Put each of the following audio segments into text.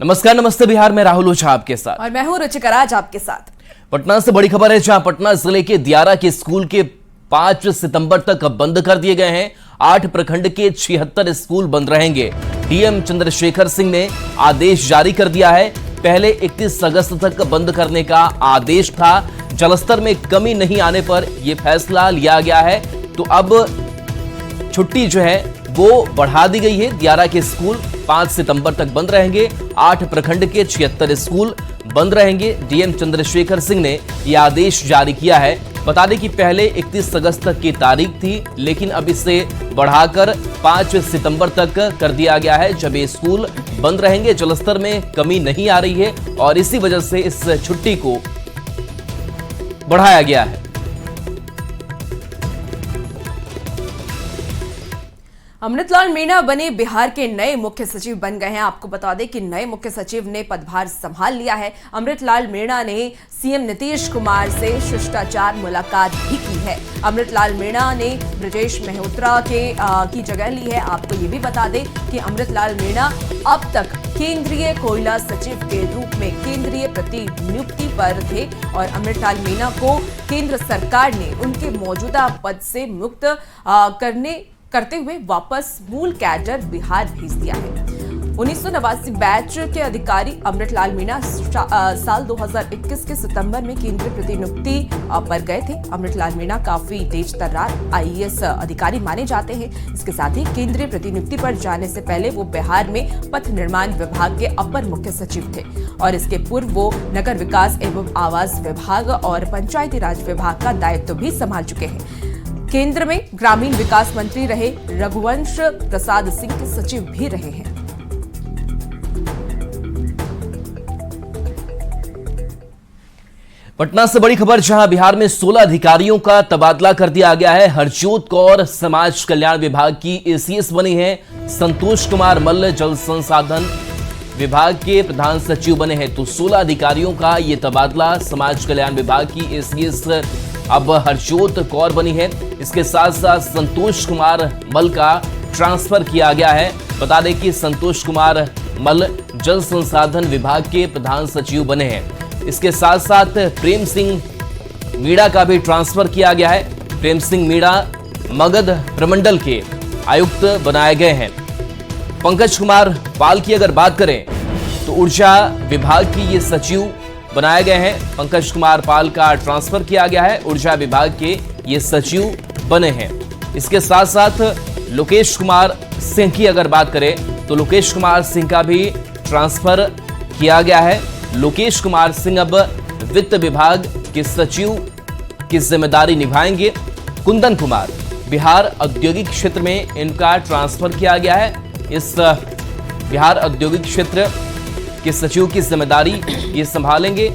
नमस्कार, नमस्ते बिहार में राहुल ओझा आपके साथ और मैं हूं रुचिका राज आपके साथ। पटना से बड़ी खबर है, जहां पटना जिले के दियारा के स्कूल के 5 सितंबर तक बंद कर दिए गए हैं। 8 प्रखंड के 76 स्कूल बंद रहेंगे। डीएम चंद्रशेखर सिंह ने आदेश जारी कर दिया है। पहले 31 अगस्त तक बंद करने का आदेश था। जलस्तर में कमी नहीं आने पर यह फैसला लिया गया है, तो अब छुट्टी जो है वो बढ़ा दी गई है। दियारा के स्कूल 5 सितंबर तक बंद रहेंगे। 8 प्रखंड के 76 स्कूल बंद रहेंगे। डीएम चंद्रशेखर सिंह ने यह आदेश जारी किया है। बता दें कि पहले 31 अगस्त तक की तारीख थी, लेकिन अब इसे बढ़ाकर 5 सितंबर तक कर दिया गया है, जब ये स्कूल बंद रहेंगे। जलस्तर में कमी नहीं आ रही है और इसी वजह से इस छुट्टी को बढ़ाया गया है। अमृतलाल मीणा बने बिहार के नए मुख्य सचिव बन गए हैं। आपको बता दें कि नए मुख्य सचिव ने पदभार संभाल लिया है। अमृतलाल मीणा ने सीएम नीतीश कुमार से शिष्टाचार मुलाकात भी की है। अमृतलाल मीणा ने ब्रजेश मेहरोत्रा की जगह ली है। आपको ये भी बता दें कि अमृतलाल मीणा अब तक केंद्रीय कोयला सचिव के रूप में केंद्रीय प्रतिनियुक्ति पर थे और अमृतलाल मीणा को केंद्र सरकार ने उनके मौजूदा पद से मुक्त करते हुए वापस मूल कैडर बिहार भेज दिया है। 1989 बैच के अधिकारी अमृतलाल मीणा साल 2021 के सितंबर में केंद्रीय प्रतिनियुक्ति पर गए थे। अमृतलाल मीणा काफी तेज तर्रार आईएएस अधिकारी माने जाते हैं। इसके साथ ही केंद्रीय प्रतिनियुक्ति पर जाने से पहले वो बिहार में पथ निर्माण विभाग के अपर मुख्य सचिव थे और इसके पूर्व वो नगर विकास एवं आवास विभाग और पंचायती राज विभाग का दायित्व भी संभाल चुके हैं। केंद्र में ग्रामीण विकास मंत्री रहे रघुवंश प्रसाद सिंह के सचिव भी रहे हैं। पटना से बड़ी खबर, जहां बिहार में 16 अधिकारियों का तबादला कर दिया गया है। हरजोत कौर समाज कल्याण विभाग की एसीएस बनी है। संतोष कुमार मल्ल जल संसाधन विभाग के प्रधान सचिव बने हैं। तो 16 अधिकारियों का ये तबादला समाज कल्याण विभाग की एसीएस अब हरजोत कौर बनी है। इसके साथ साथ संतोष कुमार मल का ट्रांसफर किया गया है। बता दें कि संतोष कुमार मल जल संसाधन विभाग के प्रधान सचिव बने हैं। इसके साथ साथ प्रेम सिंह मीणा का भी ट्रांसफर किया गया है। प्रेम सिंह मीणा मगध प्रमंडल के आयुक्त बनाए गए हैं। पंकज कुमार पाल की अगर बात करें तो ऊर्जा विभाग की ये सचिव बनाए गए हैं। पंकज कुमार पाल का ट्रांसफर किया गया है। ऊर्जा विभाग के ये सचिव बने हैं। इसके साथ साथ लोकेश कुमार सिंह की अगर बात करें तो लोकेश कुमार सिंह का भी ट्रांसफर किया गया है। लोकेश कुमार सिंह अब वित्त विभाग के सचिव की जिम्मेदारी निभाएंगे। कुंदन कुमार बिहार औद्योगिक क्षेत्र में इनका ट्रांसफर किया गया है। इस बिहार औद्योगिक क्षेत्र के सचिव की जिम्मेदारी ये संभालेंगे।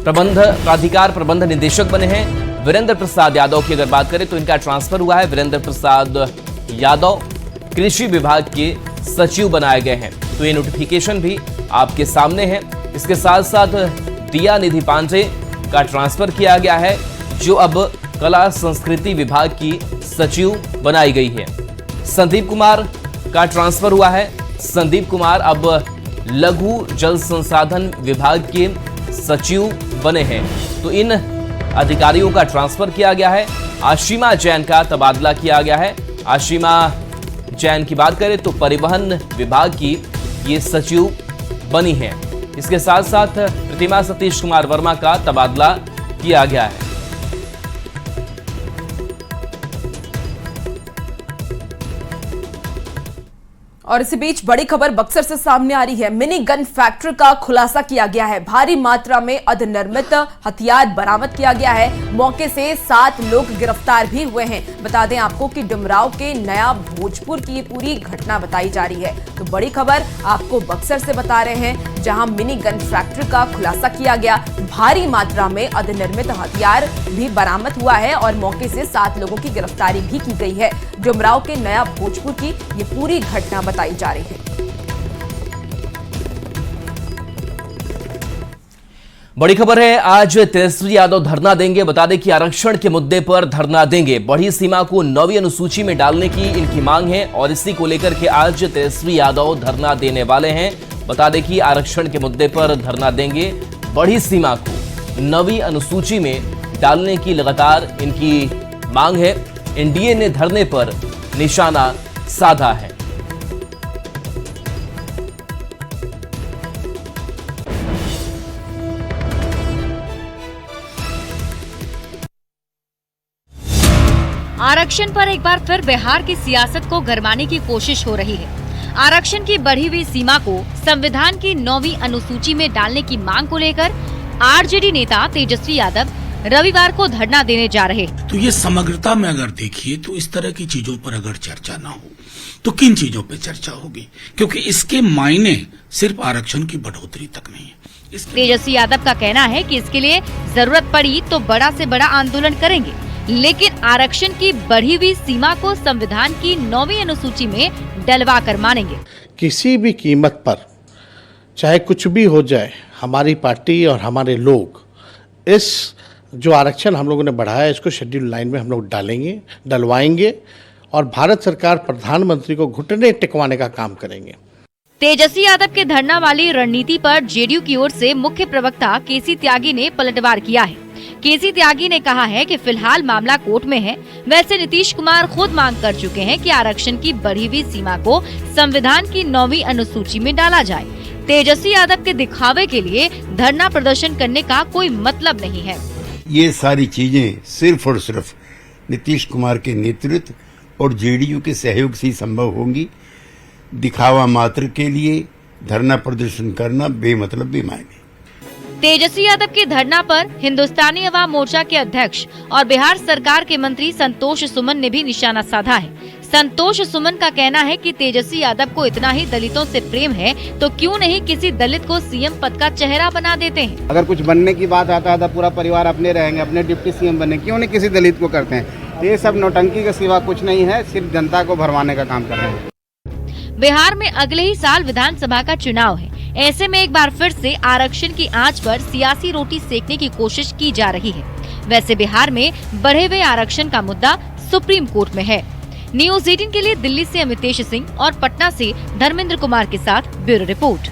प्राधिकार प्रबंध निदेशक बने हैं वीरेंद्र प्रसाद यादव की अगर बात करें तो इनका ट्रांसफर हुआ है। वीरेंद्र प्रसाद यादव कृषि विभाग के सचिव बनाए गए हैं। तो ये नोटिफिकेशन भी आपके सामने है। इसके साथ साथ दिया निधि पांडे का ट्रांसफर किया गया है, जो अब कला संस्कृति विभाग की सचिव बनाई गई है। संदीप कुमार का ट्रांसफर हुआ है। संदीप कुमार अब लघु जल संसाधन विभाग के सचिव बने हैं। तो इन अधिकारियों का ट्रांसफर किया गया है। आशिमा जैन का तबादला किया गया है। आशिमा जैन की बात करें तो परिवहन विभाग की ये सचिव बनी है। इसके साथ साथ प्रतिमा सतीश कुमार वर्मा का तबादला किया गया है। और इसी बीच बड़ी खबर बक्सर से सामने आ रही है। मिनी गन फैक्ट्री का खुलासा किया गया है। भारी मात्रा में अधनिर्मित हथियार बरामद किया गया है। मौके से 7 लोग गिरफ्तार भी हुए हैं। बता दें आपको कि डुमराव के नया भोजपुर की पूरी घटना बताई जा रही है। तो बड़ी खबर आपको बक्सर से बता रहे हैं, जहां मिनी गन फैक्ट्री का खुलासा किया गया। भारी मात्रा में अधनिर्मित हथियार भी बरामद हुआ है और मौके से 7 लोगों की गिरफ्तारी भी की गई है। डुमराव के नया भोजपुर की ये पूरी घटना बताई जा रही है। बड़ी खबर है, आज तेजस्वी यादव धरना देंगे। बता दें कि आरक्षण के मुद्दे पर धरना देंगे। बढ़ी सीमा को 9वीं अनुसूची में डालने की इनकी मांग है और इसी को लेकर के आज तेजस्वी यादव धरना देने वाले हैं। बता दें कि आरक्षण के मुद्दे पर धरना देंगे। बढ़ी सीमा को 9वीं अनुसूची में डालने की लगातार इनकी मांग है। एनडीए ने धरने पर निशाना साधा है। आरक्षण पर एक बार फिर बिहार की सियासत को गरमाने की कोशिश हो रही है। आरक्षण की बढ़ी हुई सीमा को संविधान की 9वीं अनुसूची में डालने की मांग को लेकर आरजेडी नेता तेजस्वी यादव रविवार को धरना देने जा रहे। तो ये समग्रता में अगर देखिए तो इस तरह की चीजों पर अगर चर्चा ना हो तो किन चीजों पे चर्चा होगी, क्योंकि इसके मायने सिर्फ आरक्षण की बढ़ोतरी तक नहीं है। तेजस्वी यादव का कहना है कि इसके लिए जरूरत पड़ी तो बड़ा से बड़ा आंदोलन करेंगे, लेकिन आरक्षण की बढ़ी हुई सीमा को संविधान की 9वीं अनुसूची में डलवा कर मानेंगे। किसी भी कीमत पर चाहे कुछ भी हो जाए, हमारी पार्टी और हमारे लोग इस जो आरक्षण हम लोगों ने बढ़ाया है इसको शेड्यूल लाइन में हम लोग डालेंगे, डलवाएंगे और भारत सरकार प्रधानमंत्री को घुटने टिकवाने का काम करेंगे। तेजस्वी यादव के धरना वाली रणनीति पर जेडीयू की ओर से मुख्य प्रवक्ता केसी त्यागी ने पलटवार किया है। केसी त्यागी ने कहा है कि फिलहाल मामला कोर्ट में है। वैसे नीतीश कुमार खुद मांग कर चुके हैं कि आरक्षण की बढ़ी हुई सीमा को संविधान की 9वीं अनुसूची में डाला जाए। तेजस्वी यादव के दिखावे के लिए धरना प्रदर्शन करने का कोई मतलब नहीं है। ये सारी चीजें सिर्फ और सिर्फ नीतीश कुमार के नेतृत्व और जेडीयू के सहयोग से ही संभव होंगी। दिखावा मात्र के लिए धरना प्रदर्शन करना बेमतलब बेमायने। तेजस्वी यादव के धरना पर हिंदुस्तानी अवाम मोर्चा के अध्यक्ष और बिहार सरकार के मंत्री संतोष सुमन ने भी निशाना साधा है। संतोष सुमन का कहना है कि तेजस्वी यादव को इतना ही दलितों से प्रेम है तो क्यों नहीं किसी दलित को सीएम पद का चेहरा बना देते हैं। अगर कुछ बनने की बात आता है तो पूरा परिवार अपने रहेंगे, अपने डिप्टी सीएम बने, क्यों नहीं किसी दलित को करते हैं। ये सब नौटंकी के सिवा कुछ नहीं है, सिर्फ जनता को भरमाने का काम कर रहे हैं। बिहार में अगले ही साल विधानसभा का चुनाव है। ऐसे में एक बार फिर से आरक्षण की आंच पर सियासी रोटी सेकने की कोशिश की जा रही है। वैसे बिहार में बढ़े हुए आरक्षण का मुद्दा सुप्रीम कोर्ट में है। न्यूज 18 के लिए दिल्ली से अमितेश सिंह और पटना से धर्मेंद्र कुमार के साथ ब्यूरो रिपोर्ट।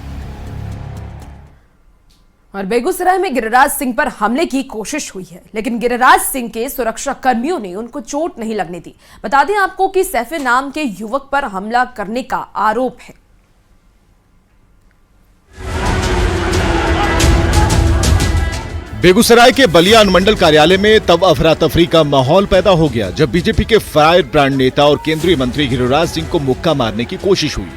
और बेगूसराय में गिरिराज सिंह पर हमले की कोशिश हुई है, लेकिन गिरिराज सिंह के सुरक्षा कर्मियों ने उनको चोट नहीं लगने दी। बता दें आपको कि सैफी नाम के युवक पर हमला करने का आरोप है। बेगूसराय के बलिया अनुमंडल कार्यालय में तब अफरा तफरी का माहौल पैदा हो गया जब बीजेपी के फायर ब्रांड नेता और केंद्रीय मंत्री गिरिराज सिंह को मुक्का मारने की कोशिश हुई।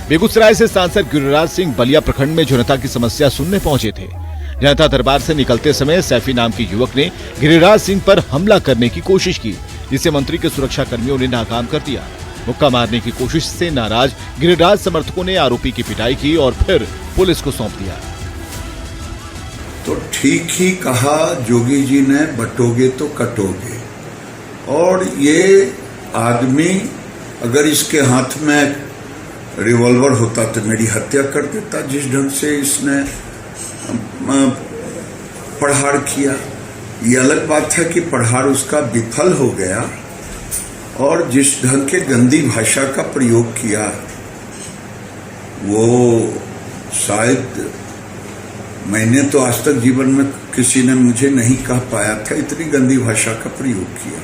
बेगूसराय से सांसद गिरिराज सिंह बलिया प्रखंड में जनता की समस्या सुनने पहुंचे थे। जनता दरबार से निकलते समय सैफी नाम के युवक ने गिरिराज सिंह पर हमला करने की कोशिश की, जिसे मंत्री के सुरक्षा कर्मियों ने नाकाम कर दिया। मुक्का मारने की कोशिश से नाराज गिरिराज समर्थकों ने आरोपी की पिटाई की और फिर पुलिस को सौंप दिया। तो ठीक ही कहा जोगी जी ने, बटोगे तो कटोगे। और ये आदमी अगर इसके हाथ में रिवॉल्वर होता तो मेरी हत्या कर देता। जिस ढंग से इसने प्रहार किया, ये अलग बात है कि प्रहार उसका विफल हो गया, और जिस ढंग के गंदी भाषा का प्रयोग किया वो शायद मैंने तो आज तक जीवन में किसी ने मुझे नहीं कह पाया था, इतनी गंदी भाषा का प्रयोग किया।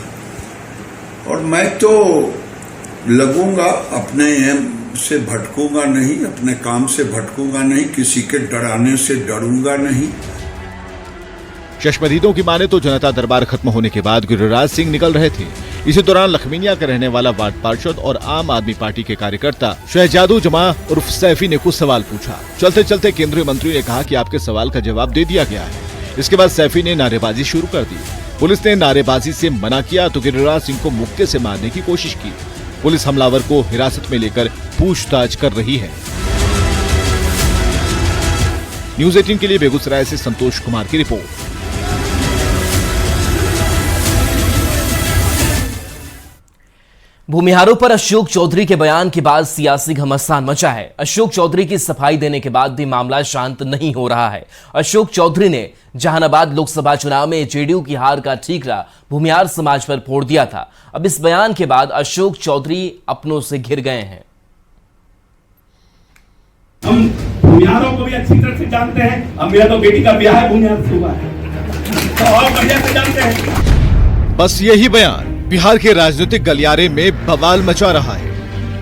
और मैं तो लगूंगा, अपने से भटकूंगा नहीं, अपने काम से भटकूंगा नहीं, किसी के डराने से डरूंगा नहीं। चश्मदीदों की माने तो जनता दरबार खत्म होने के बाद गिरिराज सिंह निकल रहे थे। इसी दौरान लखमीनिया का रहने वाला वार्ड पार्षद और आम आदमी पार्टी के कार्यकर्ता शहजादू जमा उर्फ सैफी ने कुछ सवाल पूछा। चलते चलते केंद्रीय मंत्री ने कहा कि आपके सवाल का जवाब दे दिया गया है। इसके बाद सैफी ने नारेबाजी शुरू कर दी। पुलिस ने नारेबाजी से मना किया तो गिरिराज सिंह को मुक्के से मारने की कोशिश की। पुलिस हमलावर को हिरासत में लेकर पूछताछ कर रही है। न्यूज 18 के लिए बेगूसराय से संतोष कुमार की रिपोर्ट। भूमिहारों पर अशोक चौधरी के बयान के बाद सियासी घमासान मचा है। अशोक चौधरी की सफाई देने के बाद भी मामला शांत नहीं हो रहा है। अशोक चौधरी ने जहानाबाद लोकसभा चुनाव में जेडीयू की हार का ठीकरा भूमिहार समाज पर फोड़ दिया था। अब इस बयान के बाद अशोक चौधरी अपनों से घिर गए हैं। हम भूमिहारों को भी अच्छी तरह से जानते हैं। अब मेरा तो बेटी का ब्याह है, भूमिहार से हुआ है, तो और बढ़िया से जानते हैं। बस यही बयान बिहार के राजनीतिक गलियारे में बवाल मचा रहा है।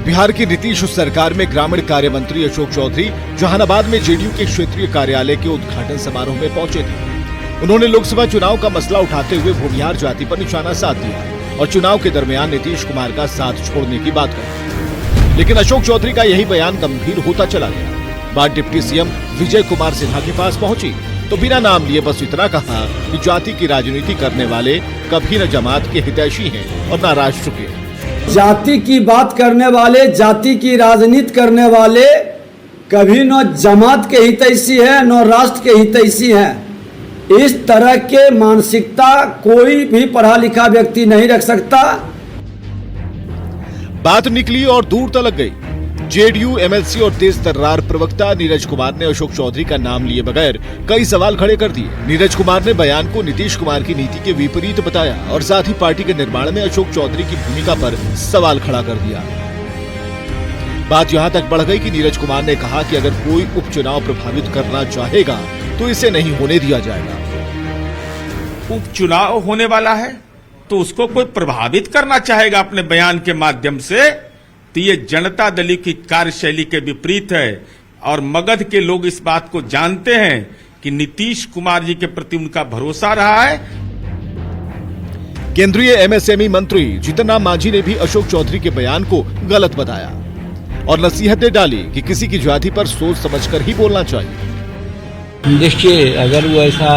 बिहार की नीतीश सरकार में ग्रामीण कार्य मंत्री अशोक चौधरी जहानाबाद में जेडीयू के क्षेत्रीय कार्यालय के उद्घाटन समारोह में पहुंचे थे। उन्होंने लोकसभा चुनाव का मसला उठाते हुए भूमिहार जाति पर निशाना साध दिया और चुनाव के दरमियान नीतीश कुमार का साथ छोड़ने की बात कही। लेकिन अशोक चौधरी का यही बयान गंभीर होता चला गया। बात डिप्टी सीएम विजय कुमार सिन्हा के पास पहुंची तो बिना नाम लिए बस इतना कहा कि जाति की राजनीति करने वाले कभी न जमात के हितैषी हैं और न राष्ट्र के। जाति की बात करने वाले, जाति की राजनीति करने वाले कभी न जमात के हितैषी है न राष्ट्र के हितैषी हैं। इस तरह के मानसिकता कोई भी पढ़ा लिखा व्यक्ति नहीं रख सकता। बात निकली और दूर तलक गई। जेडीयू एमएलसी और तेज तर्रार प्रवक्ता नीरज कुमार ने अशोक चौधरी का नाम लिए बगैर कई सवाल खड़े कर दिए। नीरज कुमार ने बयान को नीतीश कुमार की नीति के विपरीत बताया और साथ ही पार्टी के निर्माण में अशोक चौधरी की भूमिका पर सवाल खड़ा कर दिया। बात यहां तक बढ़ गई कि नीरज कुमार ने कहा कि अगर कोई उपचुनाव प्रभावित करना चाहेगा तो इसे नहीं होने दिया जाएगा। उपचुनाव होने वाला है तो उसको कोई प्रभावित करना चाहेगा अपने बयान के माध्यम से, तो ये जनता दल की कार्यशैली के विपरीत है। और मगध के लोग इस बात को जानते हैं कि नीतीश कुमार जी के प्रति उनका भरोसा रहा है। केंद्रीय एमएसएमई मंत्री जीतन राम मांझी ने भी अशोक चौधरी के बयान को गलत बताया और नसीहतें डाली कि किसी की जाति पर सोच समझकर ही बोलना चाहिए। देखिए, अगर वो ऐसा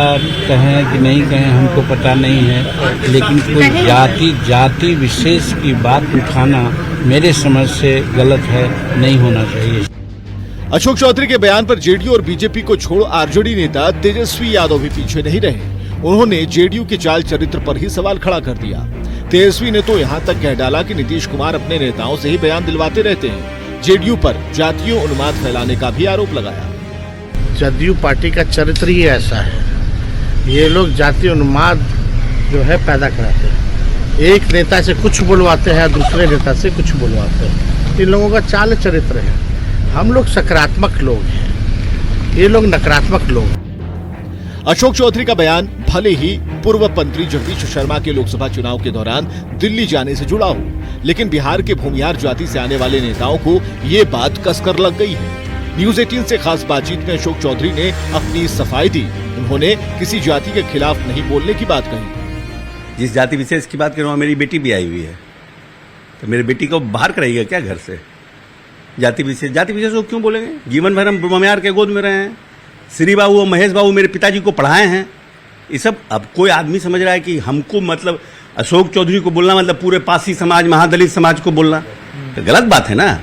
कहें कि नहीं कहें हमको पता नहीं है, लेकिन कोई जाति विशेष की बात उठाना मेरे समझ से गलत है, नहीं होना चाहिए। अशोक चौधरी के बयान पर जेडीयू और बीजेपी को छोड़ आरजेडी नेता तेजस्वी यादव भी पीछे नहीं रहे। उन्होंने जेडीयू के चाल चरित्र पर ही सवाल खड़ा कर दिया। तेजस्वी ने तो यहाँ तक कह डाला कि नीतीश कुमार अपने नेताओं से ही बयान दिलवाते रहते हैं। जेडीयू पर जातीय उन्माद फैलाने का भी आरोप लगाया। जदयू पार्टी का चरित्र ही ऐसा है, ये लोग जातीय उन्माद जो है पैदा कराते हैं। एक नेता से कुछ बुलवाते हैं, दूसरे नेता से कुछ बुलवाते हैं। इन लोगों का चाल चरित्र है। हम लोग सकारात्मक लोग हैं, ये लोग नकारात्मक लोग। अशोक चौधरी का बयान भले ही पूर्व मंत्री जगदीश शर्मा के लोकसभा चुनाव के दौरान दिल्ली जाने से जुड़ा हो, लेकिन बिहार के भूमिहार जाति से आने वाले नेताओं को ये बात कसकर लग गई है। न्यूज 18 से खास बातचीत में अशोक चौधरी ने अपनी सफाई दी। उन्होंने किसी जाति के खिलाफ नहीं बोलने की बात कही। जिस जाति विशेष की बात कर रहा हूँ, मेरी बेटी भी आई हुई है, तो मेरी बेटी को बाहर कराइएगा क्या घर से? जाति विशेष को क्यों बोलेंगे? जीवन भर हम भूमिहार के गोद में रहे हैं। श्री बाबू और महेश बाबू मेरे पिताजी को पढ़ाए हैं। ये सब अब कोई आदमी समझ रहा है कि हमको मतलब अशोक चौधरी को बोलना मतलब पूरे पासी समाज, महादलित समाज को बोलना, तो गलत बात है ना।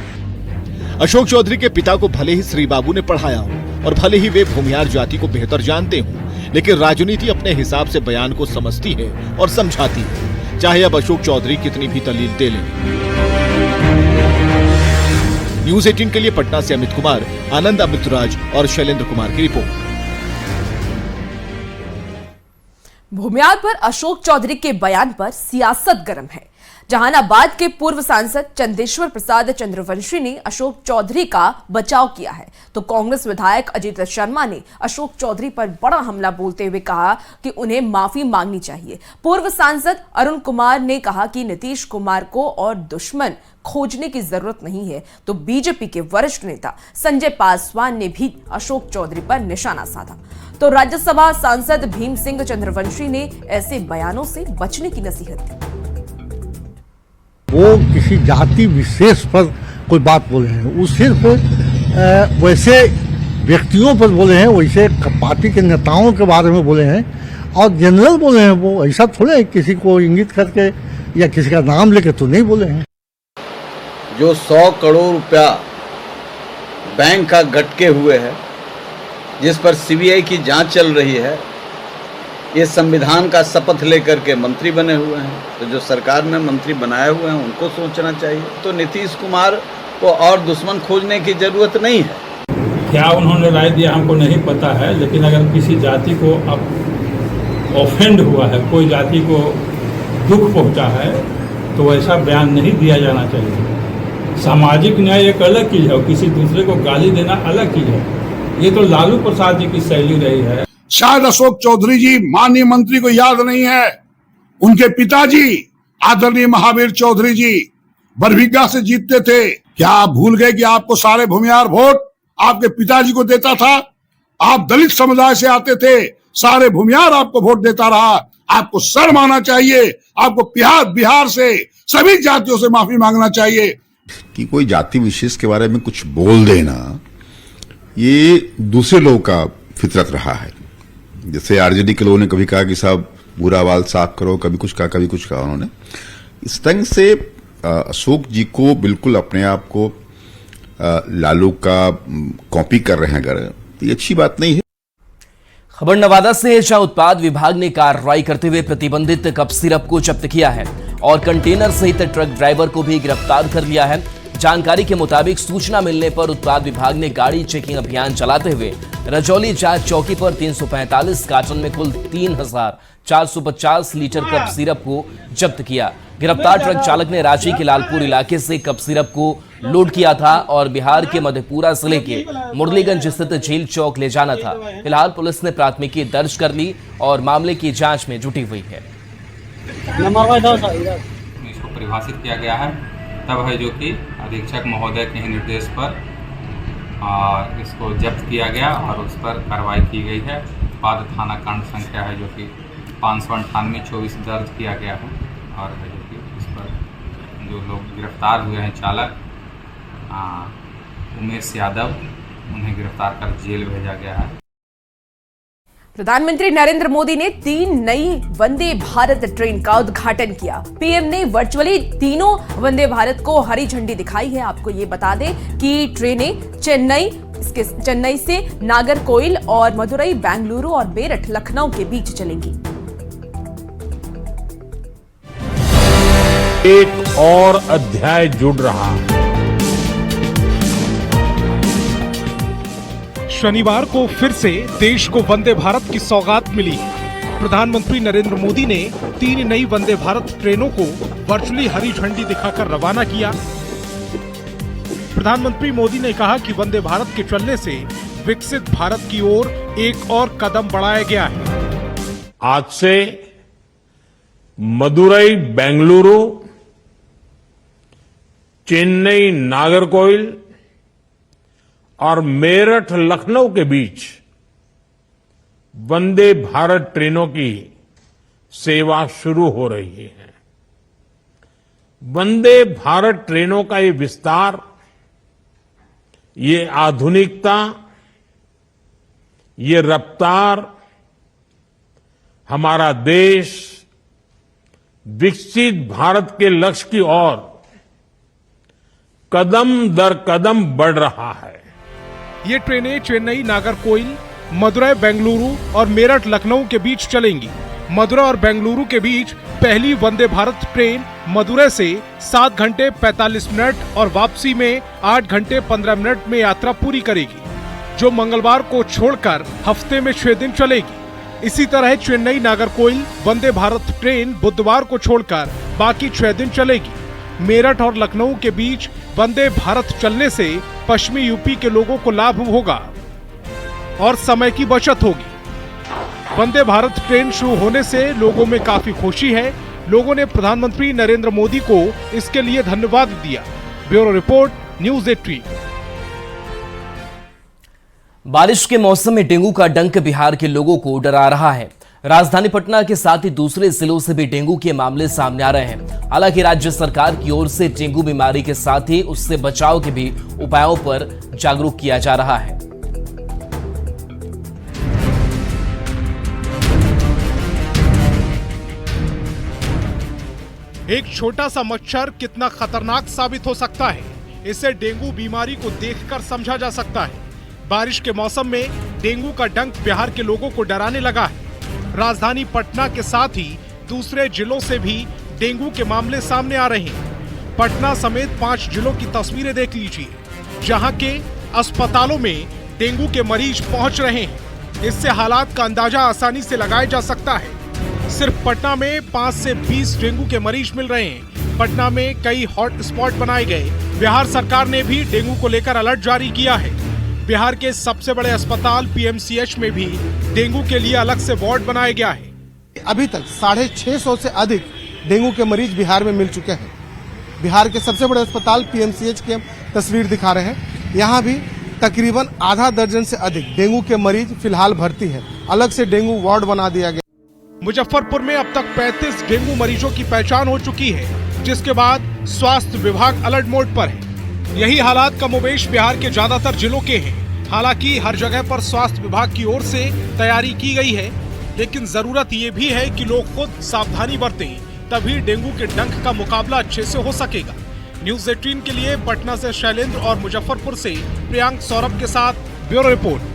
अशोक चौधरी के पिता को भले ही श्री बाबू ने पढ़ाया हो और भले ही वे भूमिहार जाति को बेहतर जानते हों, लेकिन राजनीति अपने हिसाब से बयान को समझती है और समझाती है, चाहे अब अशोक चौधरी कितनी भी दलील दे लें। न्यूज 18 के लिए पटना से अमित कुमार, आनंद अमृतराज और शैलेंद्र कुमार की रिपोर्ट। भूमिहार पर अशोक चौधरी के बयान पर सियासत गर्म है। जहानाबाद के पूर्व सांसद चंदेश्वर प्रसाद चंद्रवंशी ने अशोक चौधरी का बचाव किया है, तो कांग्रेस विधायक अजीत शर्मा ने अशोक चौधरी पर बड़ा हमला बोलते हुए कहा कि उन्हें माफी मांगनी चाहिए। पूर्व सांसद अरुण कुमार ने कहा कि नीतीश कुमार को और दुश्मन खोजने की जरूरत नहीं है, तो बीजेपी के वरिष्ठ नेता संजय पासवान ने भी अशोक चौधरी पर निशाना साधा। तो राज्यसभा सांसद भीम सिंह चंद्रवंशी ने ऐसे बयानों से बचने की नसीहत दी। वो किसी जाति विशेष पर कोई बात बोले हैं, वो सिर्फ वैसे व्यक्तियों पर बोले हैं, वैसे पार्टी के नेताओं के बारे में बोले हैं और जनरल बोले हैं। वो ऐसा थोड़े किसी को इंगित करके या किसी का नाम लेके तो नहीं बोले हैं। जो 100 करोड़ रुपया बैंक का गटके हुए है, जिस पर सीबीआई की जांच चल रही है, ये संविधान का शपथ लेकर के मंत्री बने हुए हैं, तो जो सरकार में मंत्री बनाए हुए हैं उनको सोचना चाहिए। तो नीतीश कुमार को और दुश्मन खोजने की जरूरत नहीं है। क्या उन्होंने राय दिया हमको नहीं पता है, लेकिन अगर किसी जाति को अब ऑफेंड हुआ है, कोई जाति को दुख पहुंचा है, तो वैसा बयान नहीं दिया जाना चाहिए। सामाजिक न्याय एक अलग चीज है, किसी दूसरे को गाली देना अलग चीज है। ये तो लालू प्रसाद जी की शैली रही है। शायद अशोक चौधरी जी माननीय मंत्री को याद नहीं है, उनके पिताजी आदरणीय महावीर चौधरी जी बरभिग्गा से जीतते थे। क्या आप भूल गए कि आपको सारे भूमिहार वोट आपके पिताजी को देता था? आप दलित समुदाय से आते थे, सारे भूमिहार आपको वोट देता रहा। आपको शर्म आना चाहिए। आपको बिहार से सभी जातियों से माफी मांगना चाहिए। कि कोई जाति विशेष के बारे में कुछ बोल देना, ये दूसरे लोगों का फितरत रहा है। जैसे आरजेडी के लोगों ने कभी कहा कि साहब बुरा बाल साफ करो, कभी कुछ कहा उन्होंने। इस ढंग से अशोक जी को बिल्कुल अपने आप को लालू का कॉपी कर रहे हैं, अगर तो ये अच्छी बात नहीं है। खबर नवादा से है, जहां उत्पाद विभाग ने कार्रवाई करते हुए प्रतिबंधित कफ सिरप को जब्त किया है और कंटेनर सहित ट्रक ड्राइवर को भी गिरफ्तार कर लिया है। जानकारी के मुताबिक सूचना मिलने पर उत्पाद विभाग ने गाड़ी चेकिंग अभियान चलाते हुए रजौली जांच चौकी पर 345 कार्टन में कुल 3,450 लीटर कप सिरप को जब्त किया। गिरफ्तार ट्रक चालक ने रांची के लालपुर इलाके से कप सिरप को लोड किया था और बिहार के मधेपुरा जिले के मुरलीगंज स्थित जेल चौक ले जाना था। फिलहाल पुलिस ने प्राथमिकी दर्ज कर ली और मामले की जांच में जुटी हुई है। इसको परिभाषित किया गया है तब है जो कि अधीक्षक महोदय के निर्देश पर इसको जब्त किया गया और उस पर कार्रवाई की गई है। उत्पाद थाना कांड संख्या है जो कि 598/24 दर्ज किया गया है और है जो कि इस पर जो लोग गिरफ्तार हुए हैं चालक उमेश यादव, उन्हें गिरफ्तार कर जेल भेजा गया है। प्रधानमंत्री नरेंद्र मोदी ने 3 नई वंदे भारत ट्रेन का उद्घाटन किया। पीएम ने वर्चुअली तीनों वंदे भारत को हरी झंडी दिखाई है। आपको ये बता दें कि ट्रेनें चेन्नई से नागरकोइल और मदुरई बेंगलुरु और मेरठ लखनऊ के बीच चलेंगी। एक और अध्याय जुड़ रहा है। शनिवार को फिर से देश को वंदे भारत की सौगात मिली है। प्रधानमंत्री नरेंद्र मोदी ने 3 नई वंदे भारत ट्रेनों को वर्चुअली हरी झंडी दिखाकर रवाना किया। प्रधानमंत्री मोदी ने कहा कि वंदे भारत के चलने से विकसित भारत की ओर एक और कदम बढ़ाया गया है। आज से मदुरई बेंगलुरु, चेन्नई नागरकोइल और मेरठ लखनऊ के बीच वंदे भारत ट्रेनों की सेवा शुरू हो रही है। वंदे भारत ट्रेनों का ये विस्तार, ये आधुनिकता, ये रफ्तार हमारा देश विकसित भारत के लक्ष्य की ओर कदम दर कदम बढ़ रहा है। ये ट्रेनें चेन्नई नागरकोइल, मदुरई बेंगलुरु और मेरठ लखनऊ के बीच चलेंगी। मदुरई और बेंगलुरु के बीच पहली वंदे भारत ट्रेन मदुरई से 7 घंटे 45 मिनट और वापसी में 8 घंटे 15 मिनट में यात्रा पूरी करेगी, जो मंगलवार को छोड़कर हफ्ते में 6 दिन चलेगी। इसी तरह चेन्नई नागरकोइल वंदे भारत ट्रेन बुधवार को छोड़कर बाकी 6 दिन चलेगी। मेरठ और लखनऊ के बीच वंदे भारत चलने से पश्चिमी यूपी के लोगों को लाभ होगा और समय की बचत होगी। वंदे भारत ट्रेन शुरू होने से लोगों में काफी खुशी है। लोगों ने प्रधानमंत्री नरेंद्र मोदी को इसके लिए धन्यवाद दिया। Bureau report, news 18। बारिश के मौसम में डेंगू का डंक बिहार के लोगों को डरा रहा है। राजधानी पटना के साथ ही दूसरे जिलों से भी डेंगू के मामले सामने आ रहे हैं। हालांकि राज्य सरकार की ओर से डेंगू बीमारी के साथ ही उससे बचाव के भी उपायों पर जागरूक किया जा रहा है। एक छोटा सा मच्छर कितना खतरनाक साबित हो सकता है, इसे डेंगू बीमारी को देखकर समझा जा सकता है। बारिश के मौसम में डेंगू का डंक बिहार के लोगों को डराने लगा है। राजधानी पटना के साथ ही दूसरे जिलों से भी डेंगू के मामले सामने आ रहे हैं। पटना समेत 5 जिलों की तस्वीरें देख लीजिए, जहां के अस्पतालों में डेंगू के मरीज पहुंच रहे हैं। इससे हालात का अंदाजा आसानी से लगाया जा सकता है। सिर्फ पटना में 5 से 20 डेंगू के मरीज मिल रहे हैं। पटना में कई हॉट स्पॉट बनाए गए। बिहार सरकार ने भी डेंगू को लेकर अलर्ट जारी किया है। बिहार के सबसे बड़े अस्पताल पीएमसीएच में भी डेंगू के लिए अलग से वार्ड बनाया गया है। अभी तक 650 से अधिक डेंगू के मरीज बिहार में मिल चुके हैं। बिहार के सबसे बड़े अस्पताल पीएमसीएच की तस्वीर दिखा रहे हैं। यहाँ भी तकरीबन आधा दर्जन से अधिक डेंगू के मरीज फिलहाल भर्ती हैं। अलग से डेंगू वार्ड बना दिया गया। मुजफ्फरपुर में अब तक 35 डेंगू मरीजों की पहचान हो चुकी है, जिसके बाद स्वास्थ्य विभाग अलर्ट मोड पर है। यही हालात कमोबेश बिहार के ज्यादातर जिलों के हैं। हालांकि हर जगह पर स्वास्थ्य विभाग की ओर से तैयारी की गई है, लेकिन जरूरत ये भी है कि लोग खुद सावधानी बरतें, तभी डेंगू के डंक का मुकाबला अच्छे से हो सकेगा। न्यूज 18 के लिए पटना से शैलेंद्र और मुजफ्फरपुर से प्रियांक सौरभ के साथ ब्यूरो रिपोर्ट।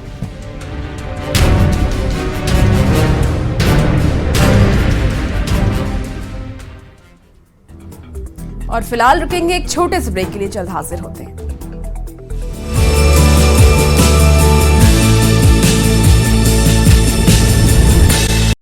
और फिलहाल रुकेंगे एक छोटे से ब्रेक के लिए, जल्द हाजिर होते हैं।